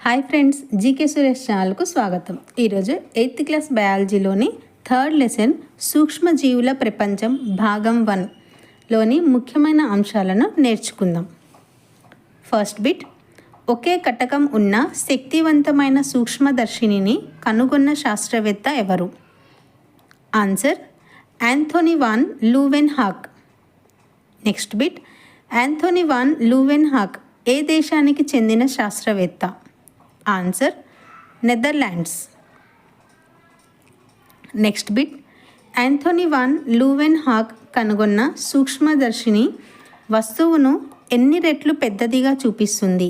Hi friends, GK Suresh ఛానల్కు స్వాగతం. ఈరోజు 8th క్లాస్ బయాలజీలోని థర్డ్ లెసన్ సూక్ష్మజీవుల ప్రపంచం భాగం 1లోని ముఖ్యమైన అంశాలను నేర్చుకుందాం. ఫస్ట్ బిట్, ఒకే కటకం ఉన్న శక్తివంతమైన సూక్ష్మదర్శినిని కనుగొన్న శాస్త్రవేత్త ఎవరు? Answer Antonie van Leeuwenhoek. Next bit, Antonie van Leeuwenhoek ఏ దేశానికి చెందిన శాస్త్రవేత్త? Answer Netherlands. Next bit, Antonie van Leeuwenhoek కనుగొన్న సూక్ష్మదర్శిని వస్తువును ఎన్ని రెట్లు పెద్దదిగా చూపిస్తుంది?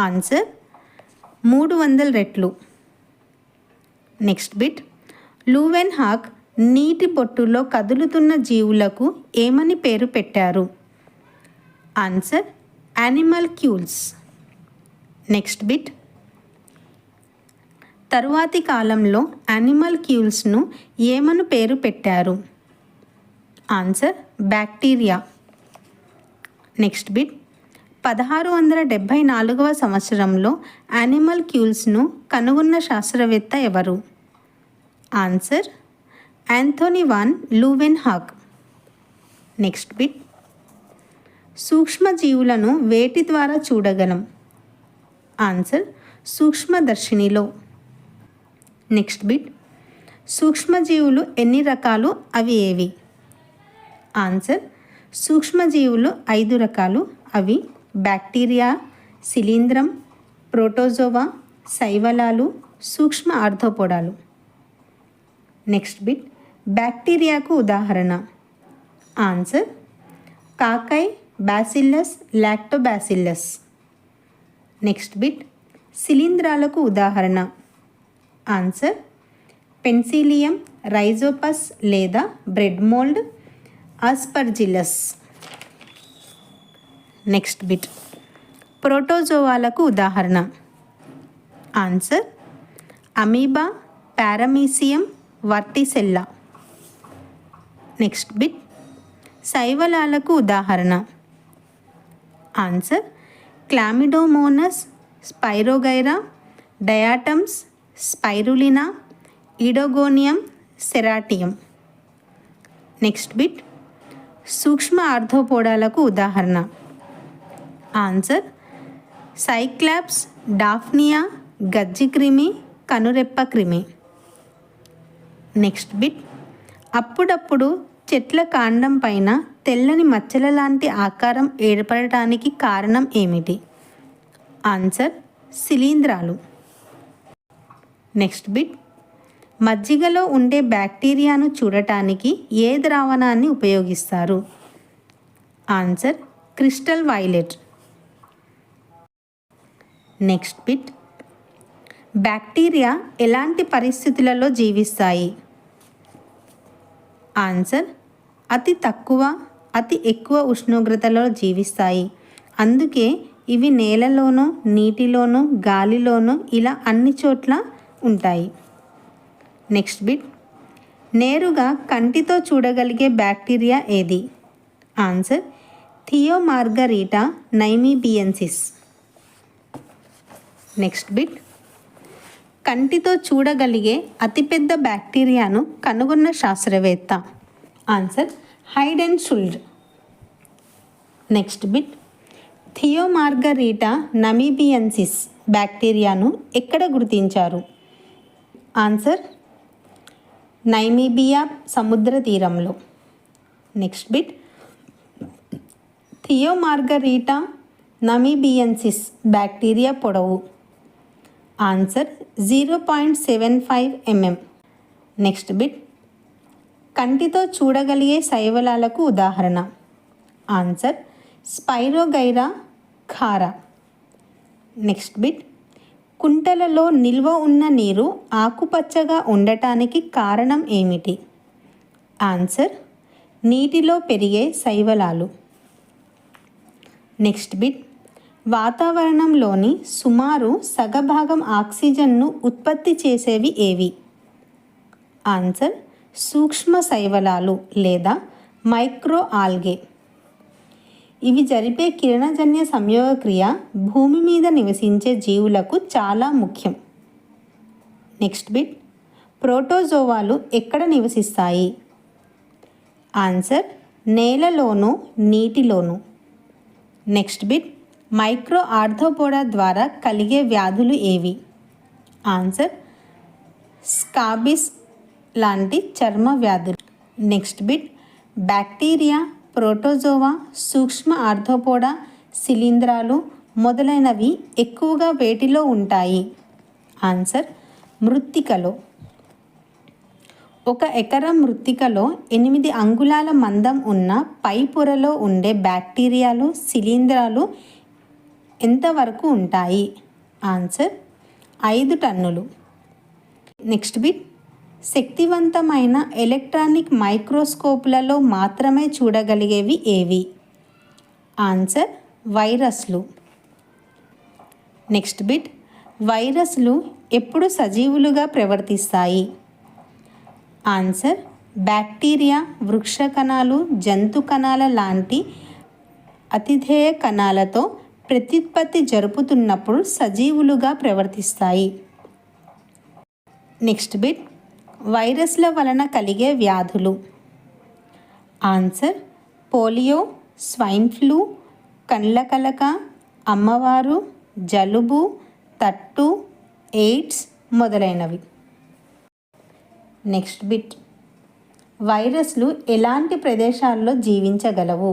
ఆన్సర్ 300 రెట్లు. నెక్స్ట్ బిట్, లూవెన్హాక్ నీటి బొట్టులో కదులుతున్న జీవులకు ఏమని పేరు పెట్టారు? ఆన్సర్ యానిమల్క్యూల్స్. నెక్స్ట్ బిట్, తరువాతి కాలంలో యానిమల్క్యూల్స్ను ఏమని పేరు పెట్టారు? Answer bacteria. నెక్స్ట్ బిట్, 1674వ సంవత్సరంలో యానిమల్క్యూల్స్ను కనుగొన్న శాస్త్రవేత్త ఎవరు? Answer Antonie van Leeuwenhoek. Next bit, సూక్ష్మజీవులను వేటి ద్వారా చూడగలం? ఆన్సర్ సూక్ష్మదర్శినిలో. నెక్స్ట్ బిట్, సూక్ష్మజీవులు ఎన్ని రకాలు, అవి ఏవి? ఆన్సర్ సూక్ష్మజీవులు 5 రకాలు, అవి బ్యాక్టీరియా, శిలీంధ్రం, ప్రోటోజోవా, శైవలాలు, సూక్ష్మ ఆర్థోపోడాలు. నెక్స్ట్ బిట్, బ్యాక్టీరియాకు ఉదాహరణ? Answer cocci, bacillus, lactobacillus. Next bit, శిలీంధ్రాలకు ఉదాహరణ? ఆన్సర్ పెన్సిలియం, రైజోపస్ లేదా bread mould, aspergillus. Next bit, ప్రోటోజోవాలకు ఉదాహరణ? Answer amoeba, paramecium, vorticella. Next bit, శైవలాలకు ఉదాహరణ? Answer chlamydomonas, spirogyra, diatoms, spirulina, oedogonium, ceratium. Next bit, సూక్ష్మ ఆర్థోపోడాలకు ఉదాహరణ? ఆన్సర్ సైక్లాప్స్, డాఫ్నియా, గజ్జిక్రిమి, కనురెప్ప క్రిమి. నెక్స్ట్ బిట్, అప్పుడప్పుడు చెట్ల కాండం పైన తెల్లని మచ్చల లాంటి ఆకారం ఏర్పడటానికి కారణం ఏమిటి? ఆన్సర్ శిలీంధ్రాలు. నెక్స్ట్ బిట్, మజ్జిగలో ఉండే బ్యాక్టీరియాను చూడటానికి ఏ ద్రావణాన్ని ఉపయోగిస్తారు? Answer crystal violet. Next bit, bacteria ఎలాంటి పరిస్థితులలో జీవిస్తాయి? ఆన్సర్ అతి తక్కువ, అతి ఎక్కువ ఉష్ణోగ్రతలో జీవిస్తాయి. అందుకే ఇవి నేలలోనూ, నీటిలోనూ, గాలిలోనూ ఇలా అన్ని చోట్ల ఉంటాయి. నెక్స్ట్ బిట్, నేరుగా కంటితో చూడగలిగే బ్యాక్టీరియా ఏది? Answer Thiomargarita namibiensis. Next bit, కంటితో చూడగలిగే అతిపెద్ద బ్యాక్టీరియాను కనుగొన్న శాస్త్రవేత్త? ఆన్సర్ హైడెన్షుల్డ్. నెక్స్ట్ బిట్, థియోమార్గరీటా నమీబియన్సిస్ బ్యాక్టీరియాను ఎక్కడ గుర్తించారు? ఆన్సర్ నైమీబియా సముద్ర తీరంలో. Next bit, Thiomargarita namibiensis bacteria పొడవు? Answer 0.75 mm. నెక్స్ట్ బిట్, కంటితో చూడగలిగే శైవలాలకు ఉదాహరణ? Answer spirogyra, chara. Next bit, కుంటలలో నిల్వ ఉన్న నీరు ఆకుపచ్చగా ఉండటానికి కారణం ఏమిటి? ఆన్సర్ నీటిలో పెరిగే శైవలాలు. నెక్స్ట్ బిట్, వాతావరణంలోని సుమారు సగభాగం ఆక్సిజన్ను ఉత్పత్తి చేసేవి ఏవి? ఆన్సర్ సూక్ష్మ శైవలాలు లేదా మైక్రో ఆల్గే. ఇవి జరిపే కిరణజన్య సంయోగక్రియ భూమి మీద నివసించే జీవులకు చాలా ముఖ్యం. నెక్స్ట్ బిట్, ప్రోటోజోవాలు ఎక్కడ నివసిస్తాయి? ఆన్సర్, నేలలోను నీటిలోను. నెక్స్ట్ బిట్, మైక్రో ఆర్థోపోడా ద్వారా కలిగే వ్యాధులు ఏవి? ఆన్సర్, స్కాబిస్ లాంటి చర్మ వ్యాధులు. నెక్స్ట్ బిట్, బ్యాక్టీరియా, ప్రోటోజోవా, సూక్ష్మ ఆర్థోపోడా, శిలీంధ్రాలు మొదలైనవి ఎక్కువగా వేటిలో ఉంటాయి? ఆన్సర్, మృత్తికలో. 1 ఎకరం మృత్తికలో 8 అంగుళాల మందం ఉన్న పై పొరలో ఉండే బ్యాక్టీరియాలు, శిలీంధ్రాలు ఎంతవరకు ఉంటాయి? ఆన్సర్, 5 టన్నులు. నెక్స్ట్ బిట్, శక్తివంతమైన ఎలక్ట్రానిక్ మైక్రోస్కోపులలో మాత్రమే చూడగలిగేవి ఏవి? ఆన్సర్, వైరస్లు. నెక్స్ట్ బిట్, వైరస్లు ఎప్పుడు సజీవులుగా ప్రవర్తిస్తాయి? ఆన్సర్, బ్యాక్టీరియా, వృక్ష కణాలు, జంతు కణాల లాంటి అతిధేయ కణాలతో ప్రత్యుత్పత్తి జరుపుతున్నప్పుడు సజీవులుగా ప్రవర్తిస్తాయి. నెక్స్ట్ బిట్, వైరస్ల వలన కలిగే వ్యాధులు. ఆన్సర్, పోలియో, స్వైన్ ఫ్లూ, కండ్ల కలక, అమ్మవారు, జలుబు, తట్టు, ఎయిడ్స్ మొదలైనవి. నెక్స్ట్ బిట్, వైరస్లు ఎలాంటి ప్రదేశాల్లో జీవించగలవు?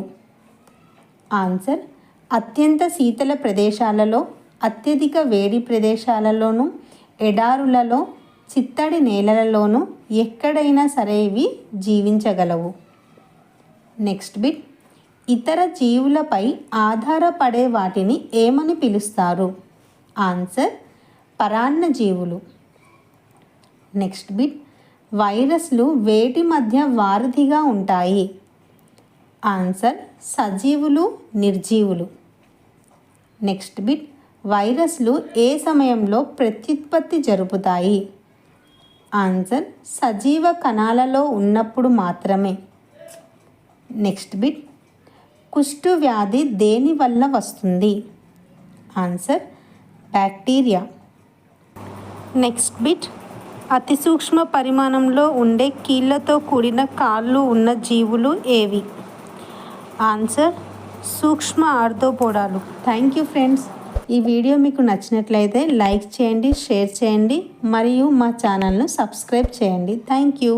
ఆన్సర్, అత్యంత శీతల ప్రదేశాలలో, అత్యధిక వేడి ప్రదేశాలలోనూ, ఎడారులలో, చిత్తడి నేలలలోనూ ఎక్కడైనా సరే ఇవి జీవించగలవు. నెక్స్ట్ బిట్, ఇతర జీవులపై ఆధారపడే వాటిని ఏమని పిలుస్తారు? ఆన్సర్, పరాన్నజీవులు. నెక్స్ట్ బిట్, వైరస్లు వేటి మధ్య వారధిగా ఉంటాయి? ఆన్సర్, సజీవులు, నిర్జీవులు. నెక్స్ట్ బిట్, వైరస్లు ఏ సమయంలో ప్రత్యుత్పత్తి జరుపుతాయి? ఆన్సర్, సజీవ కణాలలో ఉన్నప్పుడు మాత్రమే. నెక్స్ట్ బిట్, కుష్టు వ్యాధి దేని వల్ల వస్తుంది? Answer, bacteria. నెక్స్ట్ బిట్, అతి సూక్ష్మ పరిమాణంలో ఉండే కీళ్ళతో కూడిన కాళ్ళు ఉన్న జీవులు ఏవి? ఆన్సర్, సూక్ష్మ ఆర్థోపోడాలు. Thank you friends. ఈ వీడియో మీకు నచ్చినట్లయితే లైక్ చేయండి, షేర్ చేయండి మరియు మా ఛానల్ను సబ్స్క్రైబ్ చేయండి. Thank you.